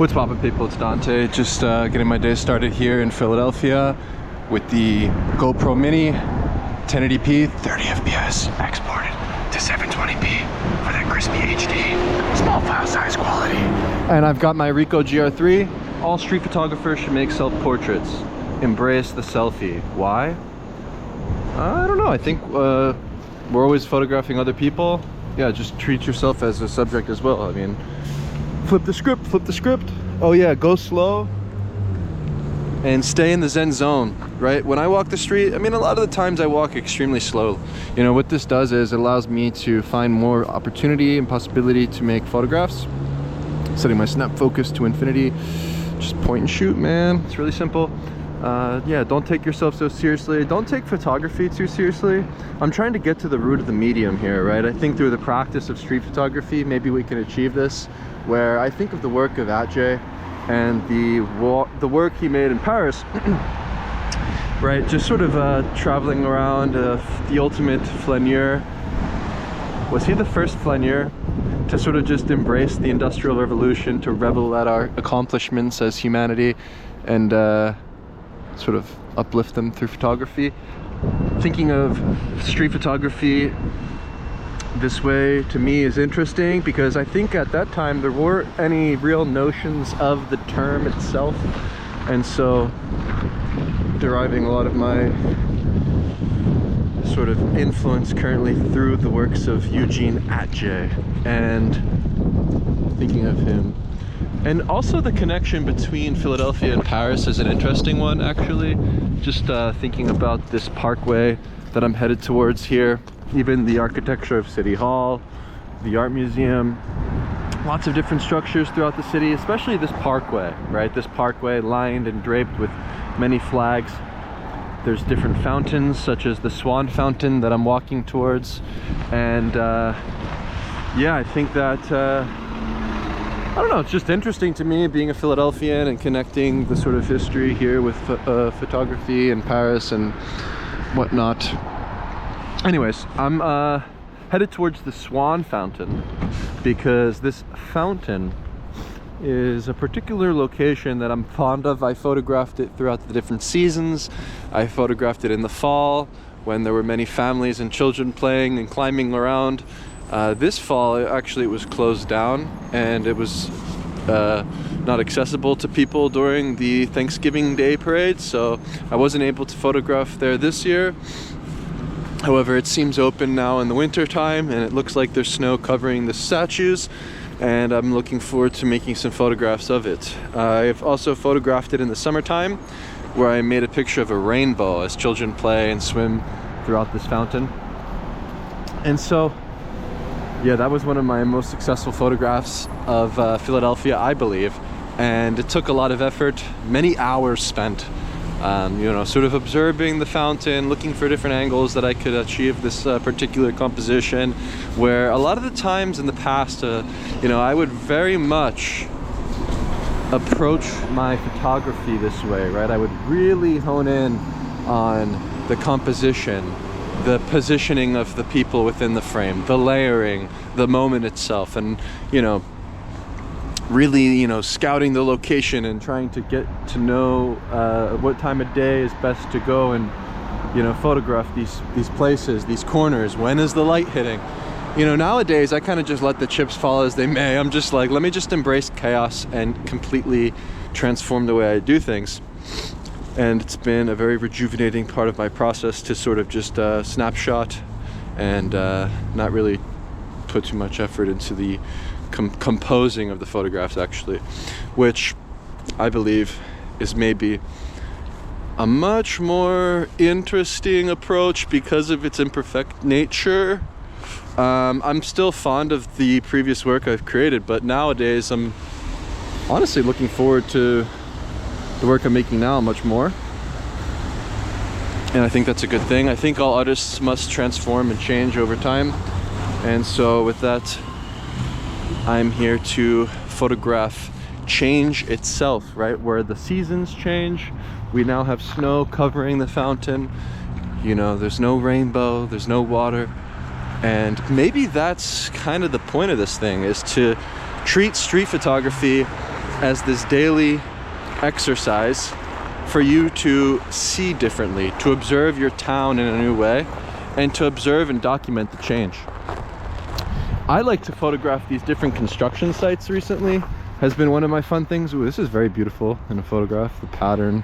What's poppin', people? It's Dante. Just getting my day started here in Philadelphia with the GoPro Mini 1080p 30 FPS exported to 720p for that crispy HD small file size quality. And I've got my Ricoh GR3. All street photographers should make self-portraits. Embrace the selfie. Why? I don't know. I think we're always photographing other people. Yeah, just treat yourself as a subject as well. I mean, flip the script, flip the script. Oh yeah, go slow and stay in the Zen zone, right? When I walk the street, I mean, a lot of the times I walk extremely slow. You know, what this does is it allows me to find more opportunity and possibility to make photographs. Setting my snap focus to infinity. Just point and shoot, man. It's really simple. Yeah, don't take yourself so seriously. Don't take photography too seriously. I'm trying to get to the root of the medium here, right? I think through the practice of street photography, maybe we can achieve this, where I think of the work of Ajay and the work he made in Paris, right? Just sort of traveling around, the ultimate flaneur. Was he the first flaneur to sort of just embrace the Industrial Revolution, to revel at our accomplishments as humanity, and sort of uplift them through photography? Thinking of street photography this way to me is interesting because I think at that time there weren't any real notions of the term itself, and so deriving a lot of my sort of influence currently through the works of Eugene Atget and thinking of him. And also the connection between Philadelphia and Paris is an interesting one, actually. Just thinking about this parkway that I'm headed towards here. Even the architecture of City Hall, the art museum, lots of different structures throughout the city, especially this parkway, right? This parkway lined and draped with many flags. There's different fountains, such as the Swan Fountain that I'm walking towards. And yeah, I think that I don't know, it's just interesting to me being a Philadelphian and connecting the sort of history here with photography in Paris and whatnot. Anyways, I'm headed towards the Swan Fountain because this fountain is a particular location that I'm fond of. I photographed it throughout the different seasons. I photographed it in the fall when there were many families and children playing and climbing around. This fall, actually, it was closed down and it was not accessible to people during the Thanksgiving Day parade, so I wasn't able to photograph there this year. However, it seems open now in the winter time and it looks like there's snow covering the statues, and I'm looking forward to making some photographs of it. I've also photographed it in the summertime where I made a picture of a rainbow as children play and swim throughout this fountain. And so yeah, that was one of my most successful photographs of Philadelphia, I believe. And it took a lot of effort, many hours spent, you know, sort of observing the fountain, looking for different angles that I could achieve this particular composition, where a lot of the times in the past, you know, I would very much approach my photography this way, right? I would really hone in on the composition, the positioning of the people within the frame, the layering, the moment itself, and, you know, really, you know, scouting the location and trying to get to know what time of day is best to go and, you know, photograph these places, these corners. When is the light hitting? You know, nowadays I kind of just let the chips fall as they may. I'm just like, let me just embrace chaos and completely transform the way I do things. And it's been a very rejuvenating part of my process to sort of just snapshot and not really put too much effort into the composing of the photographs, actually, which I believe is maybe a much more interesting approach because of its imperfect nature. I'm still fond of the previous work I've created, but nowadays I'm honestly looking forward to the work I'm making now much more, and I think that's a good thing. I think all artists must transform and change over time, and so with that, I'm here to photograph change itself, right? Where the seasons change. We now have snow covering the fountain, you know, there's no rainbow, there's no water, and maybe that's kind of the point of this thing, is to treat street photography as this daily exercise for you to see differently, to observe your town in a new way, and to observe and document the change. I like to photograph these different construction sites recently, has been one of my fun things. Ooh, this is very beautiful in a photograph, the pattern,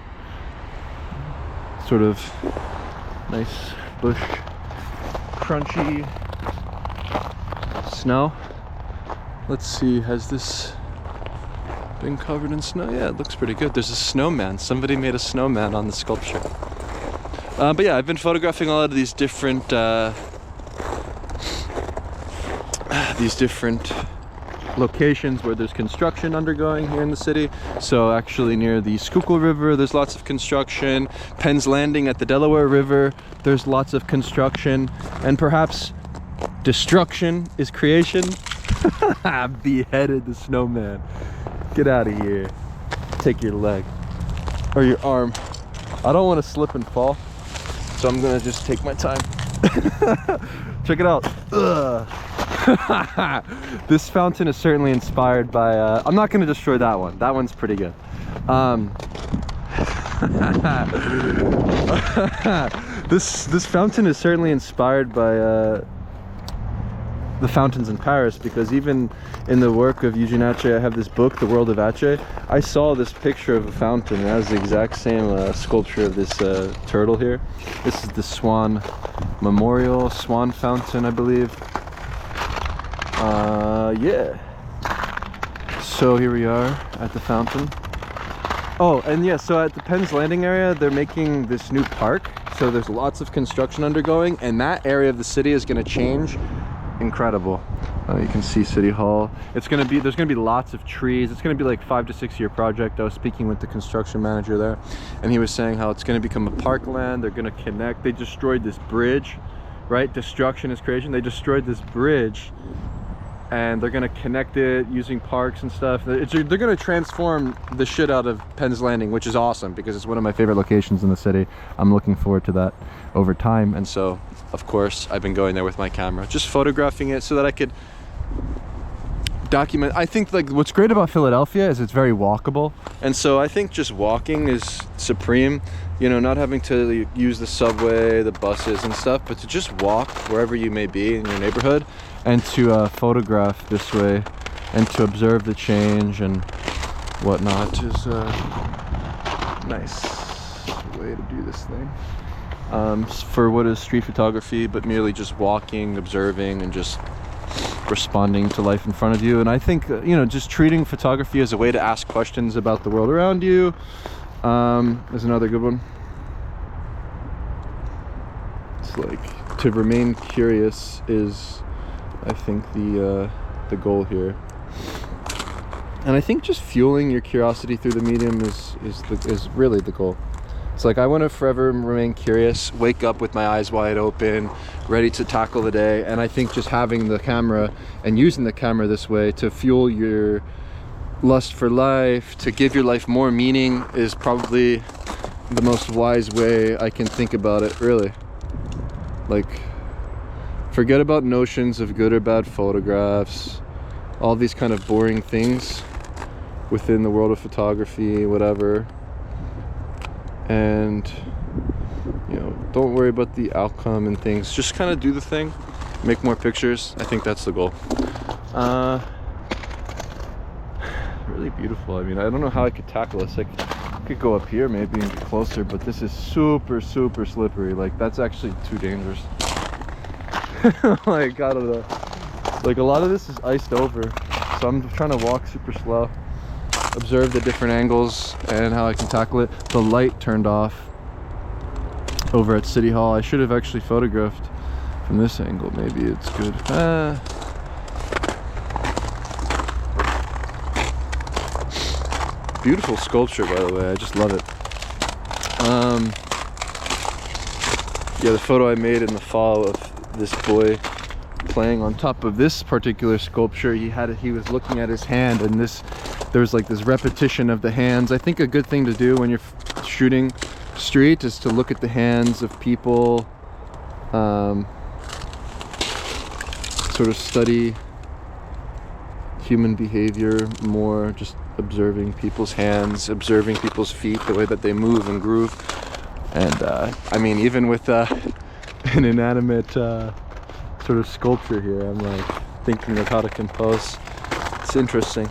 sort of nice bush, crunchy snow. Let's see, has this been covered in snow? Yeah, it looks pretty good. There's a snowman. Somebody made a snowman on the sculpture. But yeah, I've been photographing a lot of these different locations where there's construction undergoing here in the city. So actually near the Schuylkill River, there's lots of construction. Penn's Landing at the Delaware River, there's lots of construction. And perhaps destruction is creation. Beheaded the snowman. Get out of here. Take your leg. Or your arm. I don't want to slip and fall, so I'm gonna just take my time. Check it out. This fountain is certainly inspired by I'm not gonna destroy that one. That one's pretty good. This fountain is certainly inspired by the fountains in Paris, because even in the work of Eugene Atget, I have this book, The World of Atget. I saw this picture of a fountain. It has the exact same sculpture of this turtle here. This is the Swan Memorial, Swan Fountain, I believe. Yeah. So here we are at the fountain. Oh, and yeah, so at the Penn's Landing area, they're making this new park. So there's lots of construction undergoing, and that area of the city is going to change. Incredible. You can see City Hall. There's gonna be lots of trees. It's gonna be like 5 to 6 year project. I was speaking with the construction manager there, and he was saying how it's gonna become a parkland. They're gonna connect. They destroyed this bridge, right? Destruction is creation. They destroyed this bridge, and they're gonna connect it using parks and stuff. They're gonna transform the shit out of Penn's Landing, which is awesome because it's one of my favorite locations in the city. I'm looking forward to that over time, and so of course I've been going there with my camera, just photographing it so that I could document. I think like what's great about Philadelphia is it's very walkable, and so I think just walking is supreme. You know, not having to use the subway, the buses and stuff, but to just walk wherever you may be in your neighborhood, and to photograph this way and to observe the change and whatnot is a nice way to do this thing. For what is street photography, but merely just walking, observing, and just responding to life in front of you. And I think, you know, just treating photography as a way to ask questions about the world around you is another good one. It's like to remain curious is, I think, the goal here. And I think just fueling your curiosity through the medium is really the goal. It's like I want to forever remain curious, wake up with my eyes wide open, ready to tackle the day. And I think just having the camera and using the camera this way to fuel your lust for life, to give your life more meaning, is probably the most wise way I can think about it, really. Like, forget about notions of good or bad photographs, all these kind of boring things within the world of photography, whatever. And, you know, don't worry about the outcome and things. Just kind of do the thing, make more pictures. I think that's the goal. Really beautiful. I mean, I don't know how I could tackle this. Like, I could go up here maybe and get closer, but this is super, super slippery. Like, that's actually too dangerous. Like, I don't know. Like, a lot of this is iced over, so I'm trying to walk super slow, observe the different angles and how I can tackle it. The light turned off over at City Hall. I should have actually photographed from this angle. Maybe it's good. Beautiful sculpture, by the way. I just love it. Yeah, the photo I made in the fall of this boy playing on top of this particular sculpture, he was looking at his hand, and there was like this repetition of the hands. I think a good thing to do when you're shooting street is to look at the hands of people, sort of study human behavior more, just observing people's hands, observing people's feet, the way that they move and groove. And I mean, even with an inanimate sort of sculpture here, I'm like thinking of how to compose. It's interesting.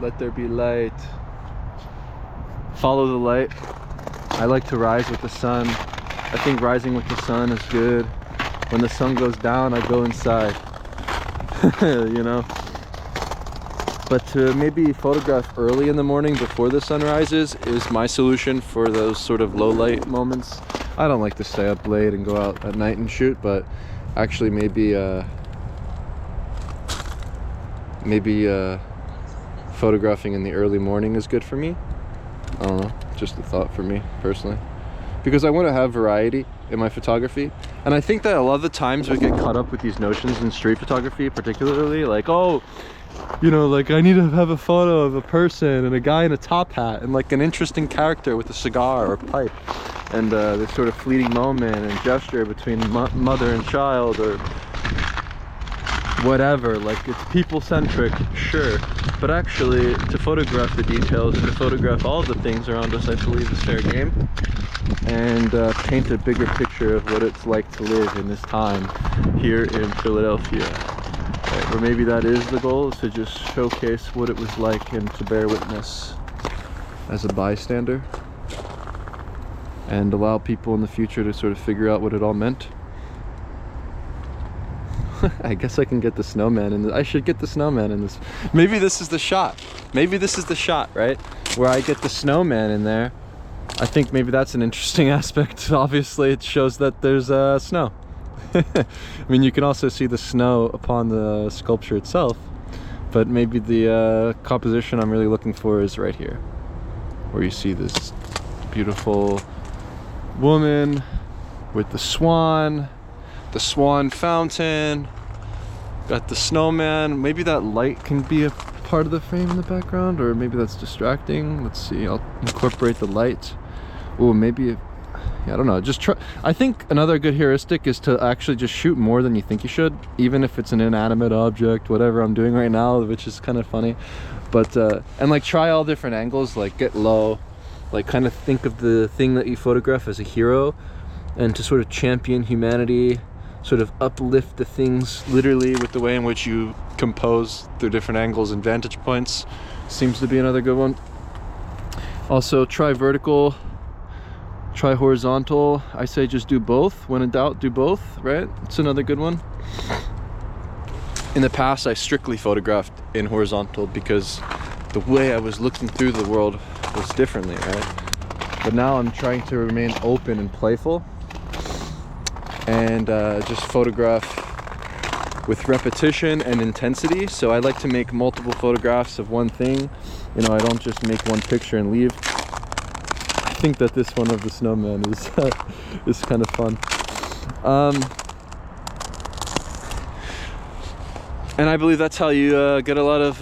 Let there be light. Follow the light. I like to rise with the sun. I think rising with the sun is good. When the sun goes down, I go inside. You know? But to maybe photograph early in the morning before the sun rises is my solution for those sort of low light moments. I don't like to stay up late and go out at night and shoot, but actually maybe photographing in the early morning is good for me. I don't know, just a thought for me personally, because I want to have variety in my photography. And I think that a lot of the times we get caught up with these notions in street photography, particularly like, oh, you know, like I need to have a photo of a person and a guy in a top hat and like an interesting character with a cigar or pipe, and this sort of fleeting moment and gesture between mother and child or whatever. Like, it's people centric, sure, but actually to photograph the details and to photograph all the things around us, I believe is fair game, and paint a bigger picture of what it's like to live in this time here in Philadelphia. Right, or maybe that is the goal, is to just showcase what it was like and to bear witness as a bystander and allow people in the future to sort of figure out what it all meant. I guess I can get the snowman in this. I should get the snowman in this. Maybe this is the shot. Maybe this is the shot, right? Where I get the snowman in there. I think maybe that's an interesting aspect. Obviously, it shows that there's snow. I mean, you can also see the snow upon the sculpture itself, but maybe the composition I'm really looking for is right here, where you see this beautiful woman with the swan fountain, got the snowman. Maybe that light can be a part of the frame in the background, or maybe that's distracting. Let's see, I'll incorporate the light. Oh, maybe, I don't know, just try. I think another good heuristic is to actually just shoot more than you think you should, even if it's an inanimate object, whatever I'm doing right now, which is kind of funny. But and like try all different angles, like get low, like kind of think of the thing that you photograph as a hero, and to sort of champion humanity, sort of uplift the things literally with the way in which you compose through different angles and vantage points. Seems to be another good one. Also, try vertical, try horizontal. I say just do both. When in doubt, do both, right? It's another good one. In the past, I strictly photographed in horizontal because the way I was looking through the world was differently, right? But now I'm trying to remain open and playful, and just photograph with repetition and intensity. So I like to make multiple photographs of one thing. You know, I don't just make one picture and leave. I think that this one of the snowman is is kind of fun. And I believe that's how you get a lot of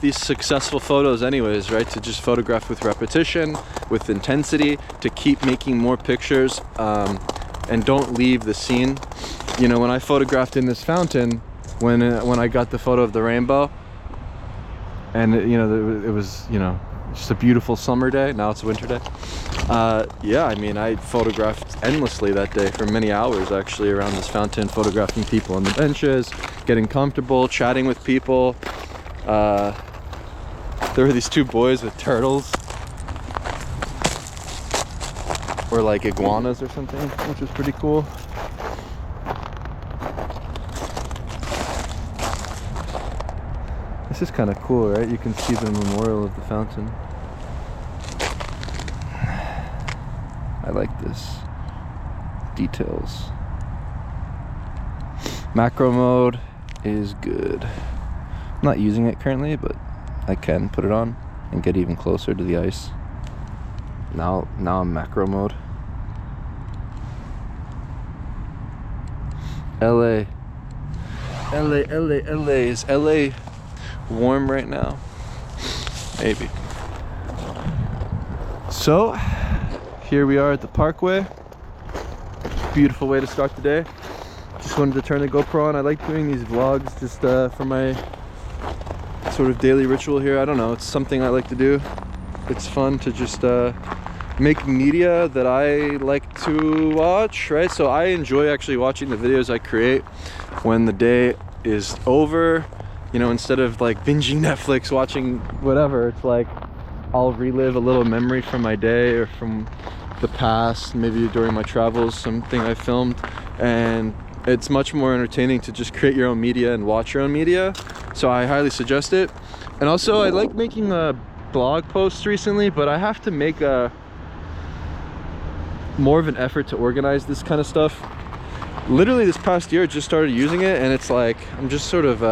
these successful photos anyways, right? To just photograph with repetition, with intensity, to keep making more pictures, and don't leave the scene. You know, when I photographed in this fountain, when I got the photo of the rainbow, and you know, it was, you know, just a beautiful summer day. Now it's a winter day. Yeah, I mean, I photographed endlessly that day for many hours actually around this fountain, photographing people on the benches, getting comfortable, chatting with people. There were these two boys with turtles, or like iguanas or something, which was pretty cool. This is kind of cool, right? You can see the memorial of the fountain. I like this. Details. Macro mode is good. I'm not using it currently, but I can put it on and get even closer to the ice. Now I'm macro mode. LA. Is LA warm right now? Maybe. So here we are at the Parkway. Beautiful way to start the day. Just wanted to turn the GoPro on. I like doing these vlogs just for my sort of daily ritual here. I don't know, it's something I like to do. It's fun to just make media that I like to watch, right? So I enjoy actually watching the videos I create when the day is over. You know, instead of like binging Netflix, watching whatever, it's like I'll relive a little memory from my day or from the past, maybe during my travels, something I filmed. And it's much more entertaining to just create your own media and watch your own media. So I highly suggest it. And also I like making blog posts recently, but I have to make more of an effort to organize this kind of stuff. Literally this past year, just started using it, and it's like I'm just sort of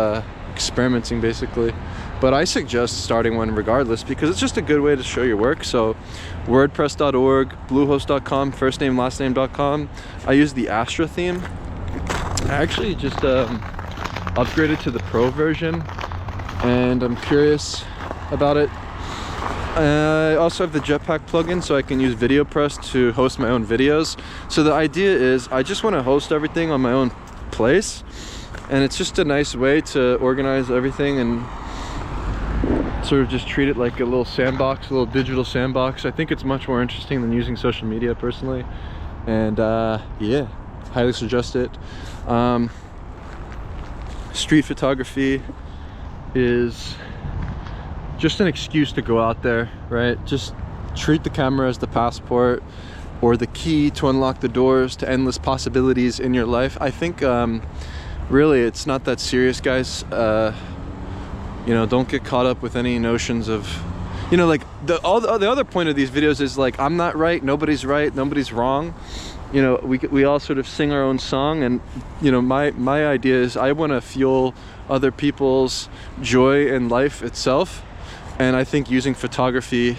experimenting basically. But I suggest starting one regardless, because it's just a good way to show your work. So wordpress.org, bluehost.com, firstname.lastname.com. I use the Astra theme. I actually just upgraded to the Pro version, and I'm curious about it. I also have the Jetpack plugin, so I can use VideoPress to host my own videos. So the idea is I just want to host everything on my own place, and it's just a nice way to organize everything and sort of just treat it like a little sandbox, a little digital sandbox. I think it's much more interesting than using social media personally, and yeah, highly suggest it. Street photography is just an excuse to go out there, right? Just treat the camera as the passport or the key to unlock the doors to endless possibilities in your life. I think really it's not that serious, guys. You know, don't get caught up with any notions of, you know, like the other point of these videos is like, I'm not right, nobody's wrong. You know, we all sort of sing our own song, and you know, my idea is I want to fuel other people's joy in life itself. And I think using photography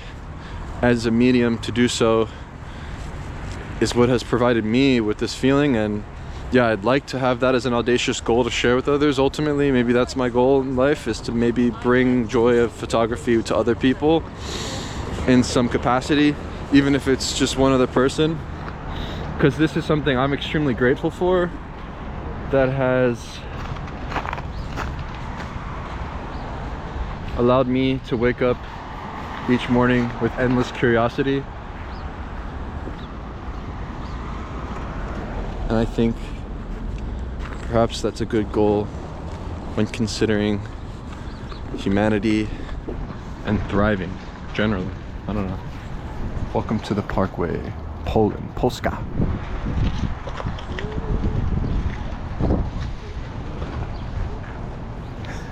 as a medium to do so is what has provided me with this feeling. And yeah, I'd like to have that as an audacious goal to share with others. Ultimately, maybe that's my goal in life, is to maybe bring joy of photography to other people in some capacity, even if it's just one other person. Because this is something I'm extremely grateful for, that has allowed me to wake up each morning with endless curiosity. And I think perhaps that's a good goal when considering humanity and thriving generally. I don't know. Welcome to the Parkway, Poland, Polska.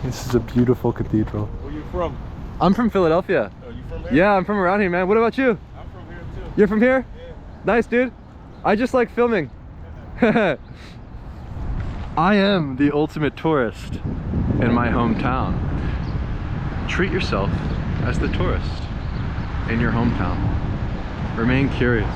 This is a beautiful cathedral. Where you from? I'm from Philadelphia. Oh, you from here? Yeah, I'm from around here, man. What about you? I'm from here too. You're from here? Yeah. Nice, dude. I just like filming. I am the ultimate tourist in my hometown. Treat yourself as the tourist in your hometown. Remain curious.